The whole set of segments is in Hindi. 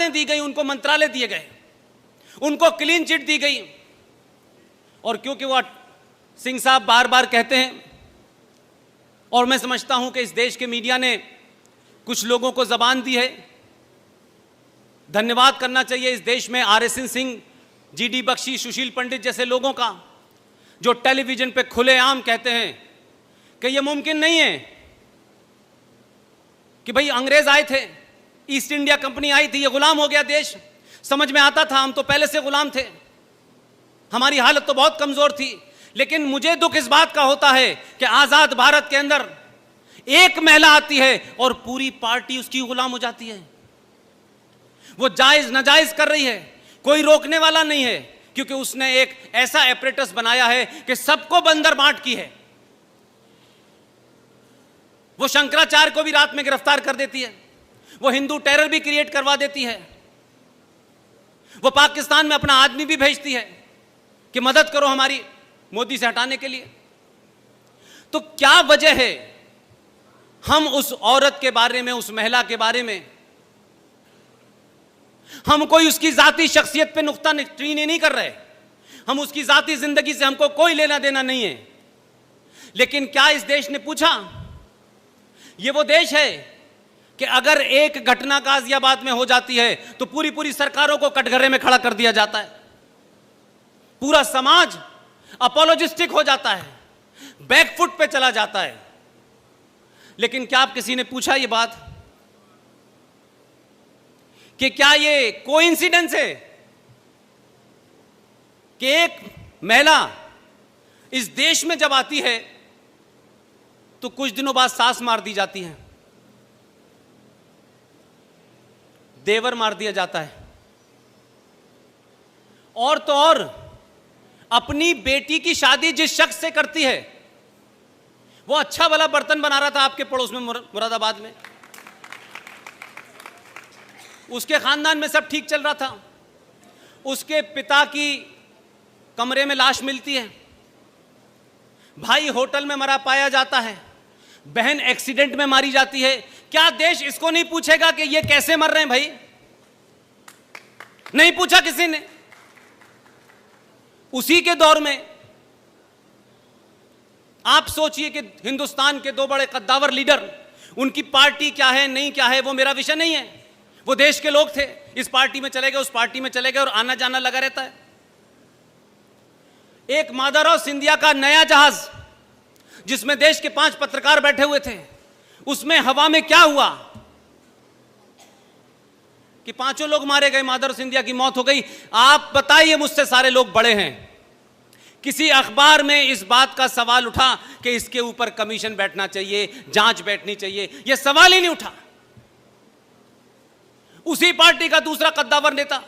वजारतें दी गई, उनको मंत्रालय दिए गए, उनको क्लीन चिट दी गई। और क्योंकि वो सिंह साहब बार बार कहते हैं, और मैं समझता हूं कि इस देश के मीडिया ने कुछ लोगों को जबान दी है, धन्यवाद करना चाहिए इस देश में RSN सिंह, GD बख्शी, सुशील पंडित जैसे लोगों का, जो टेलीविजन पे खुलेआम कहते हैं कि यह मुमकिन नहीं है कि भाई अंग्रेज आए थे, ईस्ट इंडिया कंपनी आई थी, ये गुलाम हो गया देश। समझ में आता था, हम तो पहले से गुलाम थे, हमारी हालत तो बहुत कमजोर थी। लेकिन मुझे दुख इस बात का होता है कि आजाद भारत के अंदर एक महिला आती है और पूरी पार्टी उसकी गुलाम हो जाती है। वो जायज नाजायज कर रही है, कोई रोकने वाला नहीं है, क्योंकि उसने एक ऐसा एपरेटस बनाया है कि सबको बंदर बांट की है। वो शंकराचार्य को भी रात में गिरफ्तार कर देती है, वो हिंदू टेरर भी क्रिएट करवा देती है, वो पाकिस्तान में अपना आदमी भी भेजती है कि मदद करो हमारी मोदी से हटाने के लिए। तो क्या वजह है हम उस औरत के बारे में, उस महिला के बारे में हम कोई उसकी जाती शख्सियत पे नुक्ताचीनी नहीं कर रहे, हम उसकी जाती जिंदगी से हमको कोई लेना देना नहीं है। लेकिन क्या इस देश ने पूछा, ये वो देश है कि अगर एक घटना गाजियाबाद में हो जाती है तो पूरी पूरी सरकारों को कटघरे में खड़ा कर दिया जाता है, पूरा समाज अपोलोजिस्टिक हो जाता है, बैकफुट पे चला जाता है। लेकिन क्या आप किसी ने पूछा ये बात कि क्या ये कोइंसिडेंस है कि एक महिला इस देश में जब आती है तो कुछ दिनों बाद सास मार दी जाती है, देवर मार दिया जाता है, और तो और अपनी बेटी की शादी जिस शख्स से करती है, वो अच्छा भला बर्तन बना रहा था आपके पड़ोस में मुरादाबाद में, उसके खानदान में सब ठीक चल रहा था, उसके पिता की कमरे में लाश मिलती है, भाई होटल में मरा पाया जाता है, बहन एक्सीडेंट में मारी जाती है। क्या देश इसको नहीं पूछेगा कि ये कैसे मर रहे हैं भाई? नहीं पूछा किसी ने। उसी के दौर में आप सोचिए कि हिंदुस्तान के दो बड़े कद्दावर लीडर, उनकी पार्टी क्या है नहीं क्या है वो मेरा विषय नहीं है, वो देश के लोग थे, इस पार्टी में चले गए उस पार्टी में चले गए और आना जाना लगा रहता है। एक माधवराव सिंधिया का नया जहाज जिसमें देश के 5 पत्रकार बैठे हुए थे, उसमें हवा में क्या हुआ कि 5 लोग मारे गए, माधवराव सिंधिया की मौत हो गई। आप बताइए, मुझसे सारे लोग बड़े हैं, किसी अखबार में इस बात का सवाल उठा कि इसके ऊपर कमीशन बैठना चाहिए, जांच बैठनी चाहिए? यह सवाल ही नहीं उठा। उसी पार्टी का दूसरा कद्दावर नेता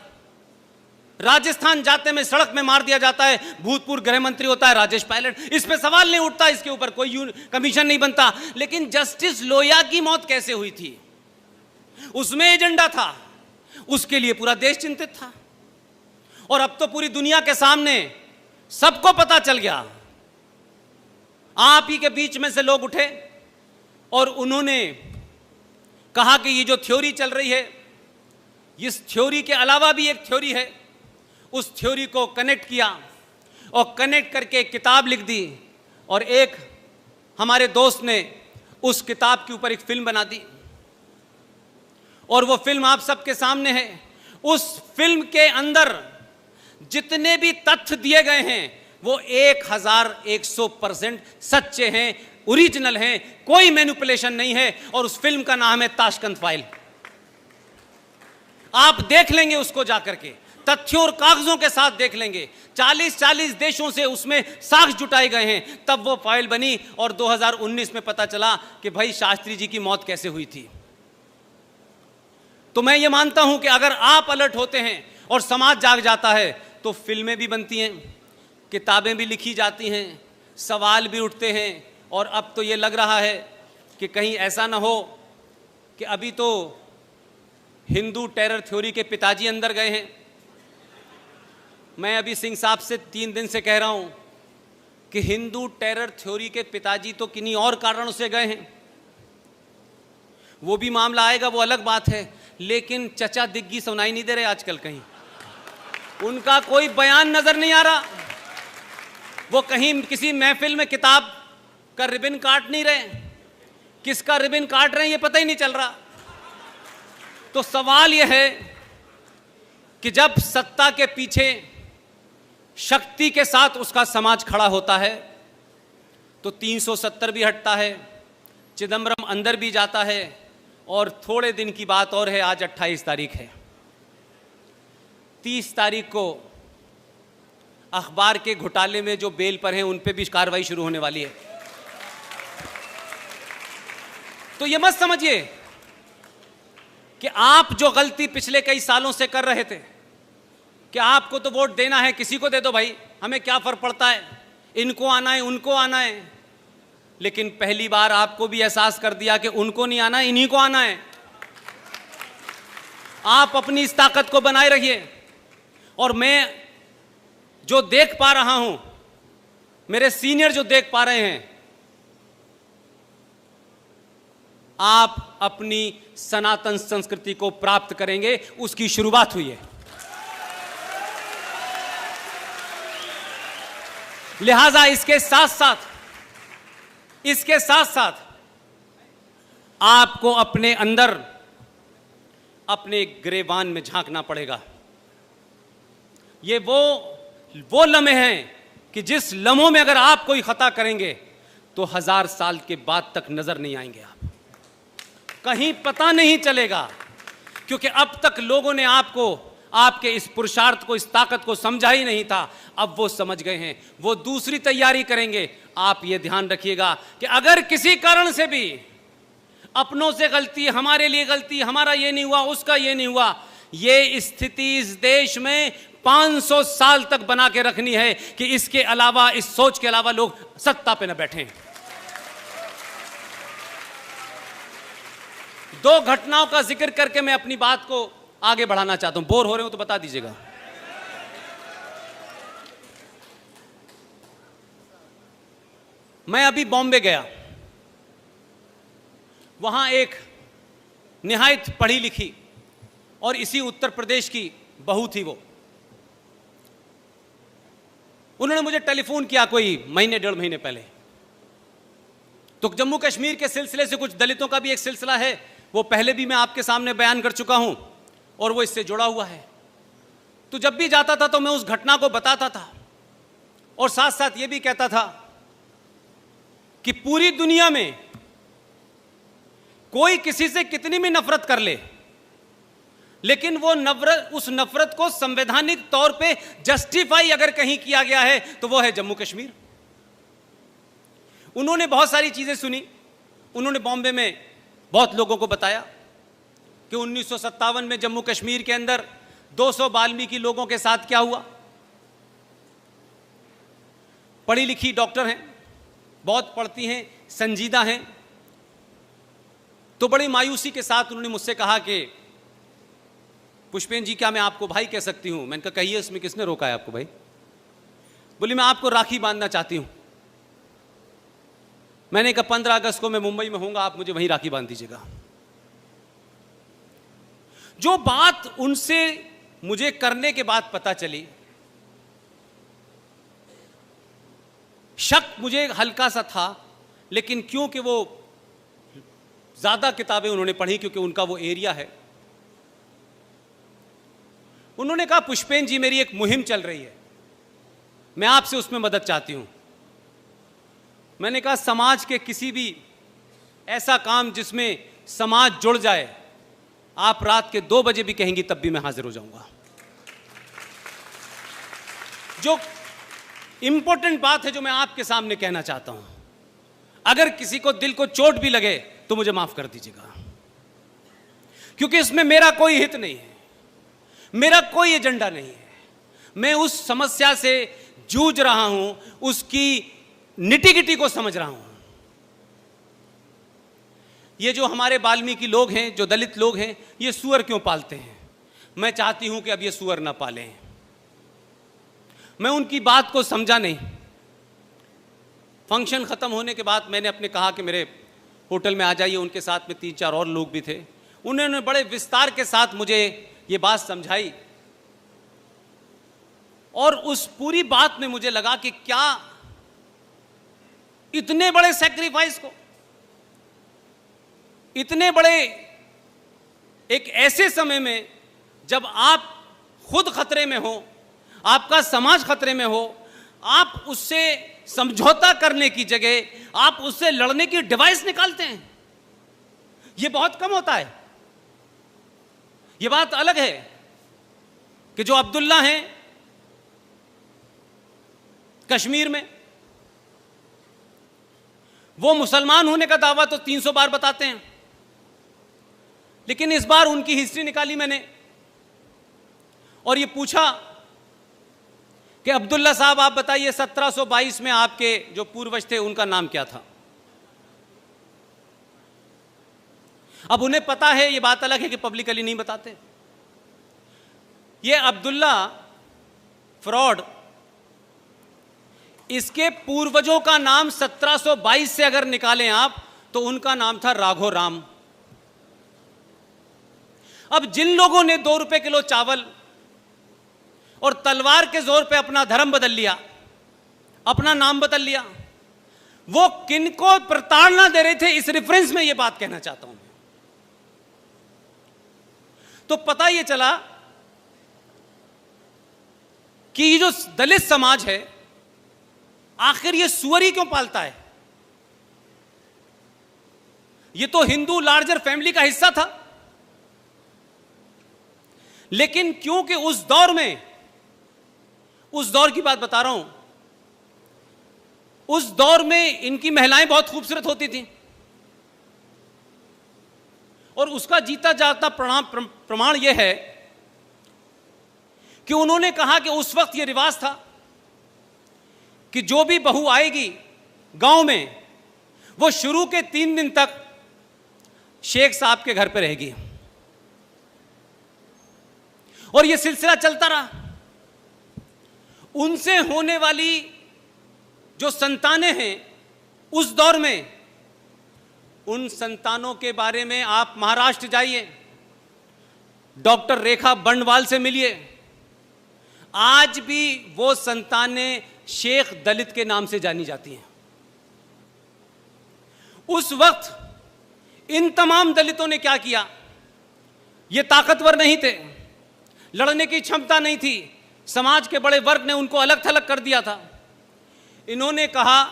राजस्थान जाते में सड़क में मार दिया जाता है, भूतपूर्व गृह मंत्री होता है राजेश पायलट, इस पे सवाल नहीं उठता, इसके ऊपर कोई कमीशन नहीं बनता। लेकिन जस्टिस लोहिया की मौत कैसे हुई थी, उसमें एजेंडा था, उसके लिए पूरा देश चिंतित था। और अब तो पूरी दुनिया के सामने सबको पता चल गया। आप ही के बीच में से लोग उठे और उन्होंने कहा कि ये जो थ्योरी चल रही है, इस थ्योरी के अलावा भी एक थ्योरी है, उस थ्योरी को कनेक्ट किया और कनेक्ट करके एक किताब लिख दी। और एक हमारे दोस्त ने उस किताब के ऊपर एक फिल्म बना दी और वो फिल्म आप सबके सामने है। उस फिल्म के अंदर जितने भी तथ्य दिए गए हैं वो 1100% सच्चे हैं, ओरिजिनल हैं, कोई मैनिपुलेशन नहीं है। और उस फिल्म का नाम है ताशकंद फाइल। आप देख लेंगे उसको जाकर के, तथ्यों और कागजों के साथ देख लेंगे। 40 देशों से उसमें साक्ष्य जुटाए गए हैं, तब वो फाइल बनी। और 2019 में पता चला कि भाई शास्त्री जी की मौत कैसे हुई थी। तो मैं ये मानता हूं कि अगर आप अलर्ट होते हैं और समाज जाग जाता है तो फिल्में भी बनती हैं, किताबें भी लिखी जाती हैं, सवाल भी उठते हैं। और अब तो ये लग रहा है कि कहीं ऐसा ना हो कि अभी तो हिंदू टेरर थ्योरी के पिताजी अंदर गए हैं। मैं अभी सिंह साहब से 3 दिन से कह रहा हूं कि हिंदू टेरर थ्योरी के पिताजी तो किन्हीं और कारणों से गए हैं, वो भी मामला आएगा, वो अलग बात है। लेकिन चचा दिग्गी सुनाई नहीं दे रहे आजकल कहीं, उनका कोई बयान नजर नहीं आ रहा। वो कहीं किसी महफिल में किताब का रिबन काट नहीं रहे, किसका रिबन काट रहे हैं ये पता ही नहीं चल रहा। तो सवाल यह है कि जब सत्ता के पीछे शक्ति के साथ उसका समाज खड़ा होता है तो 370 भी हटता है, चिदम्बरम अंदर भी जाता है, और थोड़े दिन की बात और है, आज 28 तारीख है, 30 तारीख को अखबार के घोटाले में जो बेल पर हैं उन पे भी कार्रवाई शुरू होने वाली है। तो ये मत समझिए कि आप जो गलती पिछले कई सालों से कर रहे थे कि आपको तो वोट देना है, किसी को दे दो भाई, हमें क्या फर्क पड़ता है, इनको आना है उनको आना है। लेकिन पहली बार आपको भी एहसास कर दिया कि उनको नहीं आना, इन्हीं को आना है। आप अपनी इस ताकत को बनाए रखिए। और मैं जो देख पा रहा हूं, मेरे सीनियर जो देख पा रहे हैं, आप अपनी सनातन संस्कृति को प्राप्त करेंगे, उसकी शुरुआत हुई है। लिहाजा इसके साथ साथ आपको अपने अंदर, अपने गिरेबान में झांकना पड़ेगा। ये वो लम्हे हैं कि जिस लम्हों में अगर आप कोई खता करेंगे तो 1000 साल के बाद तक नजर नहीं आएंगे, आप कहीं पता नहीं चलेगा। क्योंकि अब तक लोगों ने आपको, आपके इस पुरुषार्थ को, इस ताकत को समझा ही नहीं था, अब वो समझ गए हैं, वो दूसरी तैयारी करेंगे। आप ये ध्यान रखिएगा कि अगर किसी कारण से भी अपनों से गलती, हमारे लिए गलती, हमारा ये नहीं हुआ, उसका ये नहीं हुआ, ये स्थिति इस देश में 500 साल तक बना के रखनी है कि इसके अलावा, इस सोच के अलावा लोग सत्ता पे न बैठें। 2 घटनाओं का जिक्र करके मैं अपनी बात को आगे बढ़ाना चाहता हूं। बोर हो रहे हो तो बता दीजिएगा। मैं अभी बॉम्बे गया, वहां एक निहायत पढ़ी लिखी और इसी उत्तर प्रदेश की बहू थी। वो, उन्होंने मुझे टेलीफोन किया कोई महीने 1.5 महीने पहले। तो जम्मू कश्मीर के सिलसिले से, कुछ दलितों का भी एक सिलसिला है, वो पहले भी मैं आपके सामने बयान कर चुका हूं और वो इससे जुड़ा हुआ है। तो जब भी जाता था तो मैं उस घटना को बताता था और साथ साथ ये भी कहता था कि पूरी दुनिया में कोई किसी से कितनी भी नफरत कर ले, लेकिन वो नफरत, उस नफरत को संवैधानिक तौर पे जस्टिफाई अगर कहीं किया गया है तो वो है जम्मू कश्मीर। उन्होंने बहुत सारी चीजें सुनी। उन्होंने बॉम्बे में बहुत लोगों को बताया कि 1957 में जम्मू कश्मीर के अंदर 200 वाल्मीकि लोगों के साथ क्या हुआ। पढ़ी लिखी डॉक्टर हैं, बहुत पढ़ती हैं, संजीदा हैं। तो बड़ी मायूसी के साथ उन्होंने मुझसे कहा कि पुष्पेन जी, क्या मैं आपको भाई कह सकती हूं? मैंने कहा कहिए, इसमें किसने रोका है आपको भाई? बोली मैं आपको राखी बांधना चाहती हूं। मैंने कहा 15 अगस्त को मैं मुंबई में होऊंगा, आप मुझे वहीं राखी बांध दीजिएगा। जो बात उनसे मुझे करने के बाद पता चली, शक मुझे हल्का सा था, लेकिन क्योंकि वो ज्यादा किताबें उन्होंने पढ़ी, क्योंकि उनका वो एरिया है। उन्होंने कहा पुष्पेन जी, मेरी एक मुहिम चल रही है, मैं आपसे उसमें मदद चाहती हूं। मैंने कहा समाज के किसी भी ऐसा काम जिसमें समाज जुड़ जाए, आप रात के 2 बजे भी कहेंगी तब भी मैं हाजिर हो जाऊंगा। जो इंपॉर्टेंट बात है जो मैं आपके सामने कहना चाहता हूं, अगर किसी को दिल को चोट भी लगे तो मुझे माफ कर दीजिएगा, क्योंकि इसमें मेरा कोई हित नहीं है, मेरा कोई एजेंडा नहीं है। मैं उस समस्या से जूझ रहा हूं, उसकी निटी-गिटी को समझ रहा हूं। ये जो हमारे वाल्मीकि लोग हैं, जो दलित लोग हैं, ये सूअर क्यों पालते हैं? मैं चाहती हूं कि अब ये सूअर ना पालें। मैं उनकी बात को समझा नहीं। फंक्शन खत्म होने के बाद मैंने अपने कहा कि मेरे होटल में आ जाइए। उनके साथ में 3-4 और लोग भी थे। उन्होंने बड़े विस्तार के साथ मुझे ये बात समझाई, और उस पूरी बात में मुझे लगा कि क्या इतने बड़े सैक्रिफाइस को, इतने बड़े एक ऐसे समय में जब आप खुद खतरे में हो, आपका समाज खतरे में हो, आप उससे समझौता करने की जगह आप उससे लड़ने की डिवाइस निकालते हैं। यह बहुत कम होता है। यह बात अलग है कि जो अब्दुल्ला हैं कश्मीर में, वो मुसलमान होने का दावा तो 300 बार बताते हैं, लेकिन इस बार उनकी हिस्ट्री निकाली मैंने और ये पूछा कि अब्दुल्ला साहब आप बताइए 1722 में आपके जो पूर्वज थे उनका नाम क्या था। अब उन्हें पता है, ये बात अलग है कि पब्लिकली नहीं बताते। ये अब्दुल्ला फ्रॉड, इसके पूर्वजों का नाम 1722 से अगर निकालें आप तो उनका नाम था राघो राम। अब जिन लोगों ने 2 रुपए किलो चावल और तलवार के जोर पे अपना धर्म बदल लिया, अपना नाम बदल लिया, वो किनको प्रताड़ना दे रहे थे, इस रेफरेंस में ये बात कहना चाहता हूं। तो पता ये चला कि ये जो दलित समाज है आखिर ये सुअरी क्यों पालता है। ये तो हिंदू लार्जर फैमिली का हिस्सा था, लेकिन क्योंकि उस दौर में, उस दौर की बात बता रहा हूं, उस दौर में इनकी महिलाएं बहुत खूबसूरत होती थीं और उसका जीता जाता प्रमाण यह है कि उन्होंने कहा कि उस वक्त यह रिवाज था कि जो भी बहू आएगी गांव में वो शुरू के 3 दिन तक शेख साहब के घर पे रहेगी और यह सिलसिला चलता रहा। उनसे होने वाली जो संतानें हैं उस दौर में, उन संतानों के बारे में आप महाराष्ट्र जाइए, डॉक्टर रेखा बंडवाल से मिलिए, आज भी वो संतानें शेख दलित के नाम से जानी जाती हैं। उस वक्त इन तमाम दलितों ने क्या किया, ये ताकतवर नहीं थे, लड़ने की क्षमता नहीं थी, समाज के बड़े वर्ग ने उनको अलग थलग कर दिया था। इन्होंने कहा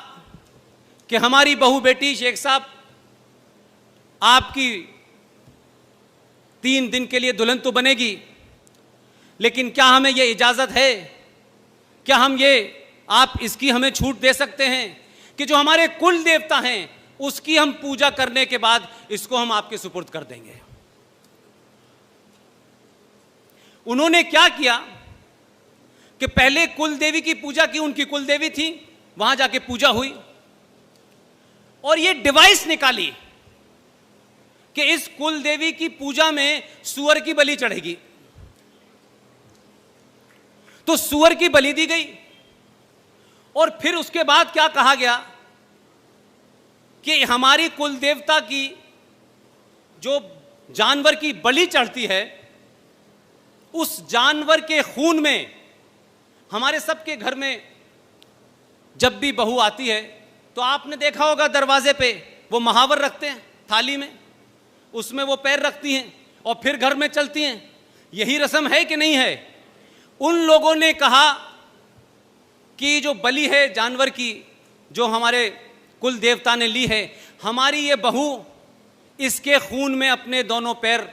कि हमारी बहू बेटी शेख साहब आपकी 3 दिन के लिए दुल्हन तो बनेगी, लेकिन क्या हमें यह इजाजत है, क्या हम ये आप इसकी हमें छूट दे सकते हैं कि जो हमारे कुल देवता हैं उसकी हम पूजा करने के बाद इसको हम आपके सुपुर्द कर देंगे। उन्होंने क्या किया कि पहले कुल देवी की पूजा की, उनकी कुल देवी थी, वहां जाके पूजा हुई और ये डिवाइस निकाली कि इस कुल देवी की पूजा में सुअर की बलि चढ़ेगी। तो सुअर की बलि दी गई और फिर उसके बाद क्या कहा गया कि हमारी कुल देवता की जो जानवर की बलि चढ़ती है उस जानवर के खून में, हमारे सबके घर में जब भी बहू आती है तो आपने देखा होगा दरवाजे पे वो महावर रखते हैं थाली में, उसमें वो पैर रखती हैं और फिर घर में चलती हैं। यही रस्म है कि नहीं है? उन लोगों ने कहा कि जो बलि है जानवर की, जो हमारे कुल देवता ने ली है, हमारी ये बहू इसके खून में अपने दोनों पैर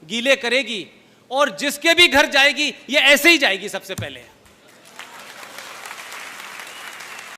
गीले करेगी और जिसके भी घर जाएगी ये ऐसे ही जाएगी सबसे पहले।